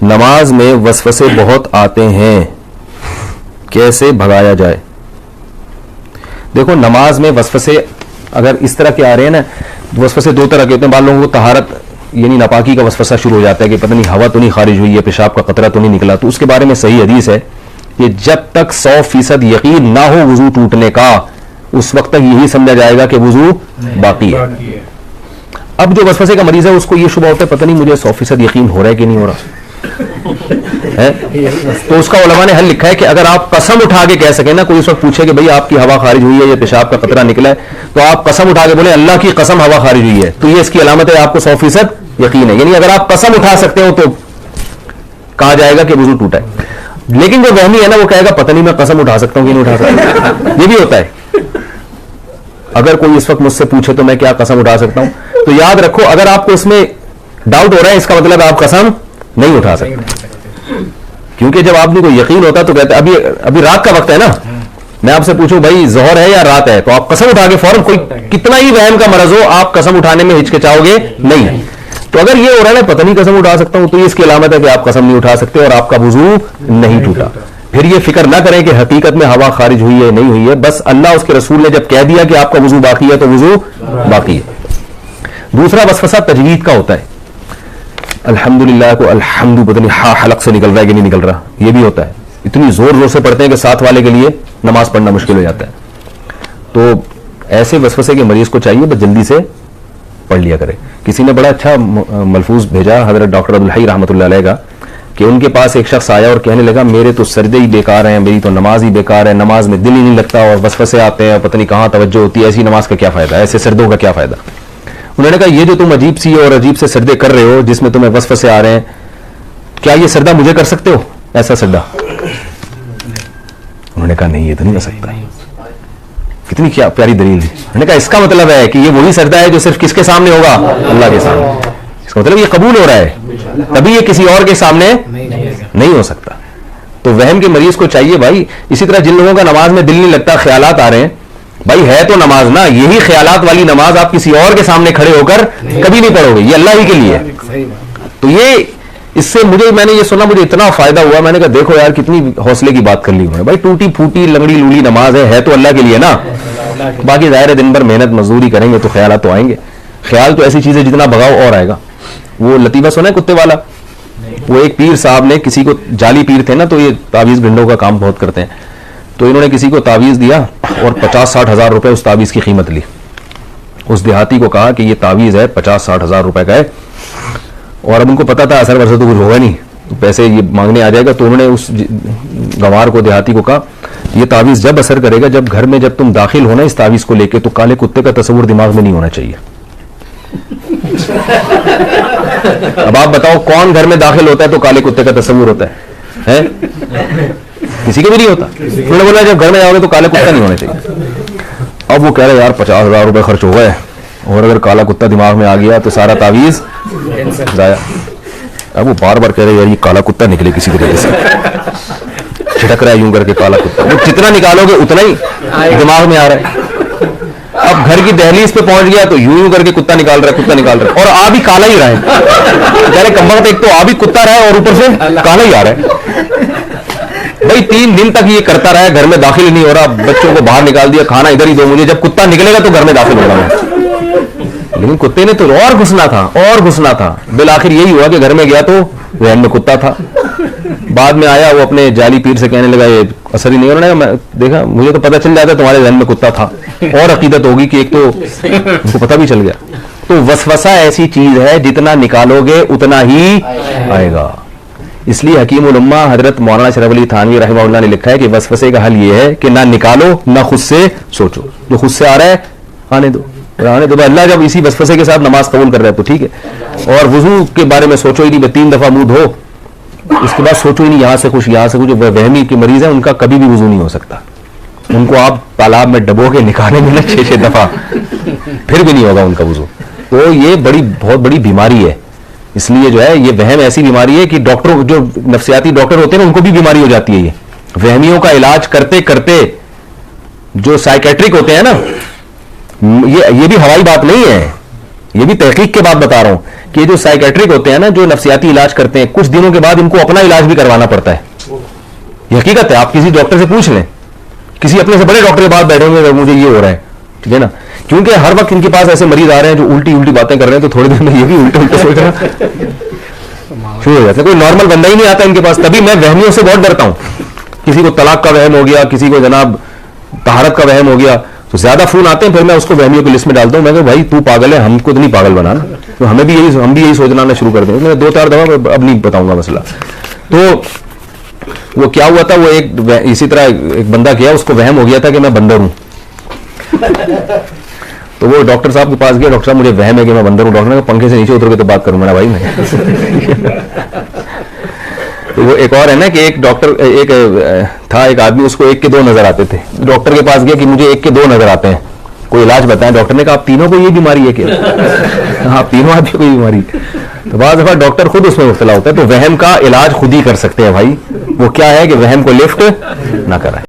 نماز میں وسوسے بہت آتے ہیں، کیسے بھگایا جائے؟ دیکھو نماز میں وسوسے اگر اس طرح کے آ رہے ہیں نا، وسوسے دو طرح کے ہوتے ہیں. بعض لوگوں کو طہارت یعنی ناپاکی کا وسوسہ شروع ہو جاتا ہے کہ پتہ نہیں ہوا تو نہیں خارج ہوئی ہے، پیشاب کا قطرہ تو نہیں نکلا. تو اس کے بارے میں صحیح حدیث ہے کہ جب تک 100% یقین نہ ہو وضو ٹوٹنے کا، اس وقت تک یہی سمجھا جائے گا کہ وضو باقی ہے. اب جو وسوسے کا مریض ہے اس کو یہ شبہ ہوتا ہے پتہ نہیں مجھے 100% یقین ہو رہا ہے کہ نہیں ہو رہا ہے. تو اس کا علماء نے حل لکھا ہے کہ اگر آپ قسم اٹھا کے کہہ سکیں نا، کوئی اس وقت پوچھے کہ بھئی آپ کی ہوا خارج ہوئی ہے یا پیشاب کا قطرہ نکلا ہے، تو آپ قسم اٹھا کے بولیں اللہ کی قسم ہوا خارج ہوئی ہے، تو یہ اس کی علامت ہے آپ کو 100% یقین ہے. یعنی اگر آپ قسم اٹھا سکتے ہو تو کہا جائے گا کہ وضو ٹوٹا ہے. لیکن جو وہمی ہے نا وہ کہے گا پتہ نہیں میں قسم اٹھا سکتا ہوں کہ نہیں اٹھا سکتا. یہ بھی ہوتا ہے. اگر کوئی اس وقت مجھ سے پوچھے تو میں کیا قسم اٹھا سکتا ہوں، تو یاد رکھو اگر آپ کو اس میں ڈاؤٹ ہو رہا ہے اس کا مطلب آپ قسم نہیں اٹھا سکتے. کیونکہ جب آپ کو یقین ہوتا تو کہتے ابھی رات کا وقت ہے نا، میں آپ سے پوچھوں بھائی ظہر ہے یا رات ہے، تو آپ قسم اٹھا کے فوراً کوئی کتنا ہی وہم کا مرض ہو آپ قسم اٹھانے میں ہچکچاؤ گے نہیں. تو اگر یہ ہو رہا ہے پتہ نہیں قسم اٹھا سکتا ہوں، تو یہ اس کی علامت ہے کہ آپ قسم نہیں اٹھا سکتے اور آپ کا وضو نہیں ٹوٹا. پھر یہ فکر نہ کریں کہ حقیقت میں ہوا خارج ہوئی ہے نہیں ہوئی ہے، بس اللہ اس کے رسول نے جب کہہ دیا کہ آپ کا وضو باقی ہے تو وضو باقی ہے. دوسرا وسوسہ تجوید کا ہوتا ہے. الحمدللہ کو الحمد پتہ نہیں ہاں حلق سے نکل رہا ہے کہ نہیں نکل رہا، یہ بھی ہوتا ہے. اتنی زور زور سے پڑھتے ہیں کہ ساتھ والے کے لیے نماز پڑھنا مشکل ہو جاتا ہے. تو ایسے وسوسے کے مریض کو چاہیے بس جلدی سے پڑھ لیا کرے. کسی نے بڑا اچھا ملفوظ بھیجا حضرت ڈاکٹر عبدالحی رحمۃ اللہ علیہ کا، کہ ان کے پاس ایک شخص آیا اور کہنے لگا میرے تو سجدے ہی بیکار ہیں، میری تو نماز ہی بیکار ہے، نماز میں دل ہی نہیں لگتا اور وسوسے آتے ہیں، پتہ نہیں کہاں توجہ ہوتی ہے، ایسی نماز کا کیا فائدہ، ایسے سجدوں کا کیا فائدہ. انہوں نے کہا یہ جو تم عجیب سی اور عجیب سے سجدے کر رہے ہو جس میں تمہیں وسوسے آ رہے ہیں، کیا یہ سجدہ مجھے کر سکتے ہو ایسا سجدہ؟ انہوں نے کہا نہیں یہ تو نہیں کر سکتا. کتنی کیا پیاری دلیل تھی. انہوں نے کہا اس کا مطلب ہے کہ یہ وہی سجدہ ہے جو صرف کس کے سامنے ہوگا؟ اللہ کے سامنے. اس کا مطلب یہ قبول ہو رہا ہے، تبھی یہ کسی اور کے سامنے نہیں ہو سکتا. تو وہم کے مریض کو چاہیے بھائی، اسی طرح جن لوگوں کا نماز میں دل نہیں لگتا، خیالات آ رہے ہیں، بھائی ہے تو نماز نا، یہی خیالات والی نماز آپ کسی اور کے سامنے کھڑے ہو کر کبھی نہیں پڑھو گے، یہ اللہ ہی کے لیے ہے. تو یہ اس سے میں نے یہ سنا مجھے اتنا فائدہ ہوا، میں نے کہا دیکھو یار کتنی حوصلے کی بات کر لی انہوں نے. بھائی ٹوٹی پھوٹی لنگڑی لولی نماز ہے تو اللہ کے لیے نا، باقی ظاہر ہے دن بھر محنت مزدوری کریں گے تو خیالات تو آئیں گے. خیال تو ایسی چیز ہے جتنا بھگاؤ اور آئے گا. وہ لطیفہ سنا ہے کتے والا، وہ ایک پیر صاحب نے کسی کو، جعلی پیر تھے نا تو یہ تعویذ بھنڈوں کا کام بہت کرتے ہیں، تو انہوں نے کسی کو تعویذ دیا اور 50-60 ہزار روپے اس تعویذ کی قیمت لی. اس دیہاتی کو کہا کہ یہ تعویذ ہے 50-60 ہزار روپے کا ہے، اور اب ان کو پتا تھا اثر ورثہ تو کچھ ہوگا نہیں، تو پیسے یہ مانگنے آ جائے گا. تو انہوں نے اس گنوار کو، دیہاتی کو کہا یہ تعویذ جب اثر کرے گا جب گھر میں جب تم داخل ہونا اس تعویذ کو لے کے تو کالے کتے کا تصور دماغ میں نہیں ہونا چاہیے. اب آپ بتاؤ کون گھر میں داخل ہوتا ہے تو کالے کتے کا تصور ہوتا ہے؟ کسی کے بھی نہیں ہوتا. انہوں نے بولا جب گھر میں جاؤ گے تو کالے کتا نہیں ہونا چاہیے. اب وہ کہہ رہے یار 50 ہزار روپے خرچ ہو گئے اور اگر کالا کتا دماغ میں آ گیا تو سارا تعویذ ضائع. اب وہ بار بار کہہ رہے یار یہ کالا کتا نکلے کسی طریقے سے، چھٹک رہا ہے یوں کر کے کالا کتا. وہ جتنا نکالو گے اتنا ہی دماغ میں آ رہا ہے. اب گھر کی دہلیز پہ پہنچ گیا تو یوں کر کے کتا نکال رہا ہے اور آ بھی کالا ہی رہا ہے. کم وقت ایک تو آ بھی کتا رہا ہے اور اوپر سے کالا ہی آ رہا ہے. بھائی 3 دن تک یہ کرتا رہا ہے، گھر میں داخل ہی نہیں ہو رہا، بچوں کو باہر نکال دیا، کھانا ادھر ہی دو مجھے، جب کتا نکلے گا تو گھر میں داخل ہو رہا ہے. لیکن کتے نے تو اور گھسنا تھا. بالآخر یہی ہوا کہ گھر میں گیا تو ذہن میں کتا تھا. بعد میں آیا وہ اپنے جعلی پیر سے کہنے لگا یہ اثر ہی نہیں ہو رہا ہے. میں دیکھا مجھے تو پتہ چل جاتا تمہارے ذہن میں کتا تھا، اور عقیدت ہوگی کہ ایک تو ان کو پتہ بھی چل گیا. تو وسوسہ ایسی چیز ہے جتنا نکالو گے اتنا ہی آئے گا. اس لیے حکیم الامہ حضرت مولانا اشرف علی تھانوی رحمہ اللہ نے لکھا ہے کہ وسوسے کا حل یہ ہے کہ نہ نکالو نہ خود سے سوچو. جو خود سے آ رہا ہے آنے دو. اللہ جب اسی وسوسے کے ساتھ نماز قبول کر رہا ہے تو ٹھیک ہے. اور وضو کے بارے میں سوچو ہی نہیں، 3 دفعہ منہ دھو اس کے بعد سوچو ہی نہیں یہاں سے کچھ یہاں سے کچھ. وہمی کے مریض ہیں ان کا کبھی بھی وضو نہیں ہو سکتا. ان کو آپ تالاب میں ڈبو کے نکالیں گے نا 6 دفعہ پھر بھی نہیں ہوگا ان کا وضو. تو یہ بہت بڑی بیماری ہے. اس لیے جو ہے یہ وہم ایسی بیماری ہے کہ ڈاکٹر جو نفسیاتی ڈاکٹر ہوتے ہیں نا ان کو بھی بیماری ہو جاتی ہے. یہ وہمیوں کا علاج کرتے کرتے جو سائیکیٹرک ہوتے ہیں نا، یہ بھی ہوائی بات نہیں ہے. یہ بھی تحقیق کے بعد بتا رہا ہوں کہ جو سائیکیٹرک ہوتے ہیں نا, جو نفسیاتی علاج کرتے ہیں, کچھ دنوں کے بعد ان کو اپنا علاج بھی کروانا پڑتا ہے. یہ حقیقت ہے, آپ کسی ڈاکٹر سے پوچھ لیں, کسی اپنے سے بڑے ڈاکٹر کے پاس بیٹھے ہوئے مجھے یہ ہو رہا ہے, ٹھیک ہے نا, کیونکہ ہر وقت ان کے پاس ایسے مریض آ رہے ہیں جو الٹی باتیں کر رہے ہیں, تو تھوڑی دیر میں یہ بھی الٹے سوچ رہا شروع ہو جاتا ہے. کوئی نارمل بندہ ہی نہیں آتا ان کے پاس. تبھی میں وہمیوں سے بہت ڈرتا ہوں. کسی کو طلاق کا وہم ہو گیا, کسی کو جناب طہارت کا وہم ہو گیا, تو زیادہ فون آتے ہیں, پھر میں اس کو وہمیوں کی لسٹ میں ڈالتا ہوں. میں کہ بھائی تو پاگل ہے, ہم کو تو نہیں پاگل بنانا, تو ہم بھی یہی سوچنا شروع کر دیں. میں 2-4 دفعہ اب نہیں بتاؤں گا مسئلہ. تو وہ کیا ہوا تھا, وہ ایک اسی طرح ایک بندہ کیا, اس کو وہم ہو گیا تھا کہ میں بندر ہوں. تو وہ ڈاکٹر صاحب کے پاس گیا, ڈاکٹر صاحب مجھے وہم ہے کہ میں بندر ہوں. ڈاکٹر نے کہا پنکھے سے نیچے اتر کے تو بات کروں میرا بھائی میں. تو وہ ایک اور ہے نا کہ ایک ڈاکٹر, ایک تھا ایک آدمی, اس کو 1 کے 2 نظر آتے تھے. ڈاکٹر کے پاس گیا کہ مجھے 1 کے 2 نظر آتے ہیں, کوئی علاج بتائیں. ڈاکٹر نے کہا آپ تینوں کو یہ بیماری ہے کیا؟ ہاں تینوں آدمی کو یہ بیماری. تو بعض دفعہ ڈاکٹر خود اس میں مبتلا ہوتا ہے. تو وہم کا علاج خود ہی کر سکتے ہیں بھائی. وہ کیا ہے کہ وہم کو لفٹ نہ کرائیں.